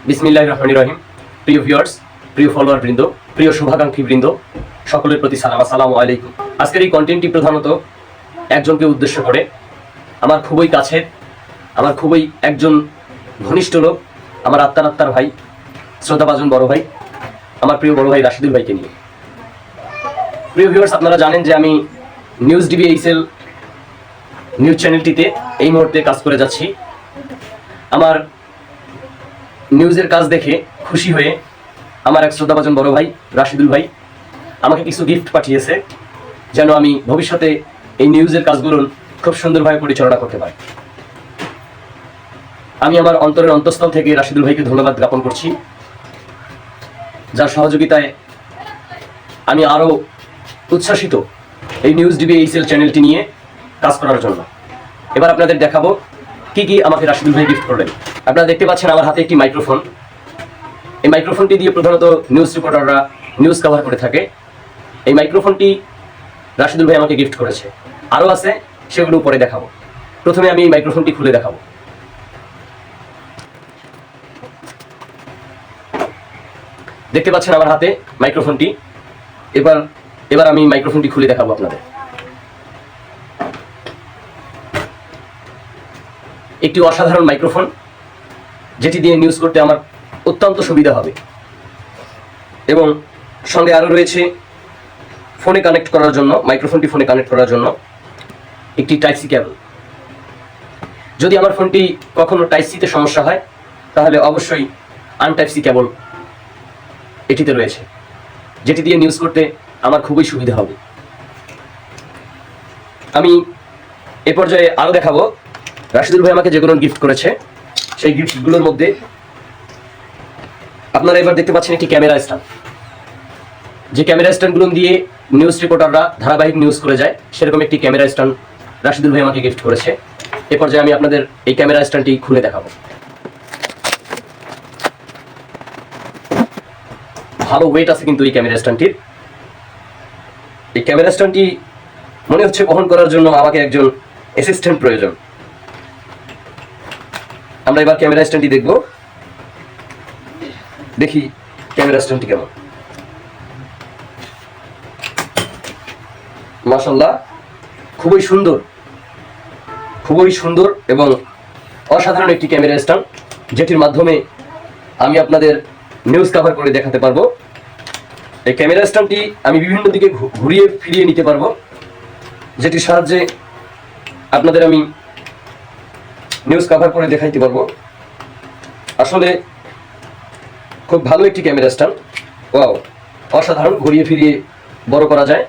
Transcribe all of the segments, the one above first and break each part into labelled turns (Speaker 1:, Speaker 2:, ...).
Speaker 1: বিসমিল্লাহির রহমানির রহিম। প্রিয় ভিউয়ার্স, প্রিয় ফলোয়ার বৃন্দ, প্রিয় শুভাকাঙ্ক্ষী বৃন্দ, সকলের প্রতি সালাম, আসসালামু আলাইকুম। আজকের এই কন্টেন্টটি প্রধানত একজনকে উদ্দেশ্য করে, আমার খুবই কাছের, আমার খুবই একজন ঘনিষ্ঠ লোক, আমার আত্মার ভাই, শ্রদ্ধাভাজন বড় ভাই, আমার প্রিয় বড় ভাই রাশিদুল ভাইকে নিয়ে। প্রিয় ভিউয়ার্স, আপনারা জানেন যে আমি নিউজ ডিবিএইচএল নিউজ চ্যানেলটিতে এই মুহূর্তে কাজ করে যাচ্ছি। আমার নিউজের কাজ দেখে খুশি হয়ে আমার এক শ্রদ্ধাভাজন বড় ভাই রাশিদুল ভাই আমাকে কিছু গিফট পাঠিয়েছে, যেন আমি ভবিষ্যতে এই নিউজের কাজগুলো খুব সুন্দরভাবে পরিচালনা করতে পারি। আমি আমার অন্তরের অন্তঃস্থল থেকে রাশিদুল ভাইকে ধন্যবাদ জ্ঞাপন করছি, যার সহযোগিতায় আমি আরও উচ্ছ্বাসিত এই নিউজ ডিবিএইচএল চ্যানেলটি নিয়ে কাজ করার জন্য। এবার আপনাদের দেখাবো কি কি আমাকে রাশিদুল ভাই গিফট করলেন। আপনারা দেখতে পাচ্ছেন আমার হাতে একটি মাইক্রোফোন। এই মাইক্রোফোনটি দিয়ে প্রধানত নিউজ রিপোর্টাররা নিউজ কভার করে থাকে। এই মাইক্রোফোনটি রাশিদুল ভাই আমাকে গিফট করেছে। আরও আছে, সেগুলো পরে দেখাবো। প্রথমে আমি এই মাইক্রোফোনটি খুলে দেখাবো। দেখতে পাচ্ছেন আমার হাতে মাইক্রোফোনটি। এবার আমি মাইক্রোফোনটি খুলে দেখাবো আপনাদের। একটি অসাধারণ মাইক্রোফোন, যেটি দিয়ে নিউজ করতে আমার অত্যন্ত সুবিধা হবে। এবং সঙ্গে আরও রয়েছে ফোনে কানেক্ট করার জন্য, মাইক্রোফোনটি ফোনে কানেক্ট করার জন্য একটি টাইপ সি কেবল। যদি আমার ফোনটি কখনো টাইপ সিতে সমস্যা হয়, তাহলে অবশ্যই আনটাইপ সি কেবল এটিতে রয়েছে, যেটি দিয়ে নিউজ করতে আমার খুবই সুবিধা হবে। আমি এ পর্যায়ে আরও দেখাবো রাশিদুল ভাই আমাকে যেগুলো গিফট করেছে। সেই গিফটগুলোর মধ্যে আপনারা এবার দেখতে পাচ্ছেন একটি ক্যামেরা স্ট্যান্ড। যে ক্যামেরা স্ট্যান্ডগুলো দিয়ে নিউজ রিপোর্টাররা ধারাবাহিক নিউজ করে যায়, সেরকম একটি ক্যামেরা স্ট্যান্ড রাশিদুল ভাই আমাকে গিফট করেছে। এ পর্যায়ে আমি আপনাদের এই ক্যামেরা স্ট্যান্ডটি খুলে দেখাবো। ভালো ওয়েট আছে কিন্তু এই ক্যামেরা স্ট্যান্ডটির। এই ক্যামেরা স্ট্যান্ডটি মনে হচ্ছে বহন করার জন্য আমাকে একজন অ্যাসিস্ট্যান্ট প্রয়োজন। আমরা এবার ক্যামেরা স্ট্যান্ডটি দেখব। দেখি ক্যামেরা স্ট্যান্ডটি কেমন। মাশাআল্লাহ, খুবই সুন্দর এবং অসাধারণ একটি ক্যামেরা স্ট্যান্ড, যেটির মাধ্যমে আমি আপনাদের নিউজ কভার করে দেখাতে পারবো। এই ক্যামেরা স্ট্যান্ডটি আমি বিভিন্ন দিকে ঘুরিয়ে ফিরিয়ে নিতে পারবো, যেটির সাহায্যে আপনাদের আমি নিউজ কভার করে দেখাইতে পারবো। আসলে খুব ভালো একটি ক্যামেরা স্ট্যান্ড। ওয়াও, অসাধারণ, ঘুরিয়ে ফিরিয়ে বড় করা যায়।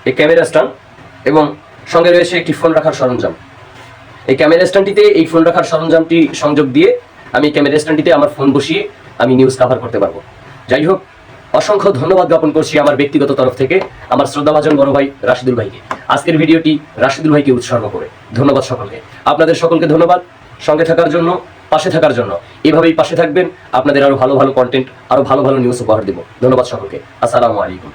Speaker 1: এই ক্যামেরা স্ট্যান্ড এবং সঙ্গে রয়েছে একটি ফোন রাখার সরঞ্জাম। এই ক্যামেরা স্ট্যান্ডটিতে এই ফোন রাখার সরঞ্জামটি সংযোগ দিয়ে আমি ক্যামেরা স্ট্যান্ডটিতে আমার ফোন বসিয়ে আমি নিউজ কভার করতে পারবো। যাই হোক, অসংখ্য ধন্যবাদ জ্ঞাপন করছি আমার ব্যক্তিগত তরফ থেকে আমার শ্রদ্ধাভাজন বড় ভাই রাশিদুল ভাইকে। আজকের ভিডিওটি রাশিদুল ভাইকে উৎসর্গ করে। ধন্যবাদ সকলকে। আপনাদের সকলকে ধন্যবাদ সঙ্গে থাকার জন্য, পাশে থাকার জন্য। এভাবেই পাশে থাকবেন, আপনাদের আরো ভালো ভালো কন্টেন্ট, আরো ভালো ভালো নিউজ উপহার দেব। ধন্যবাদ সকলকে। আসসালামু আলাইকুম।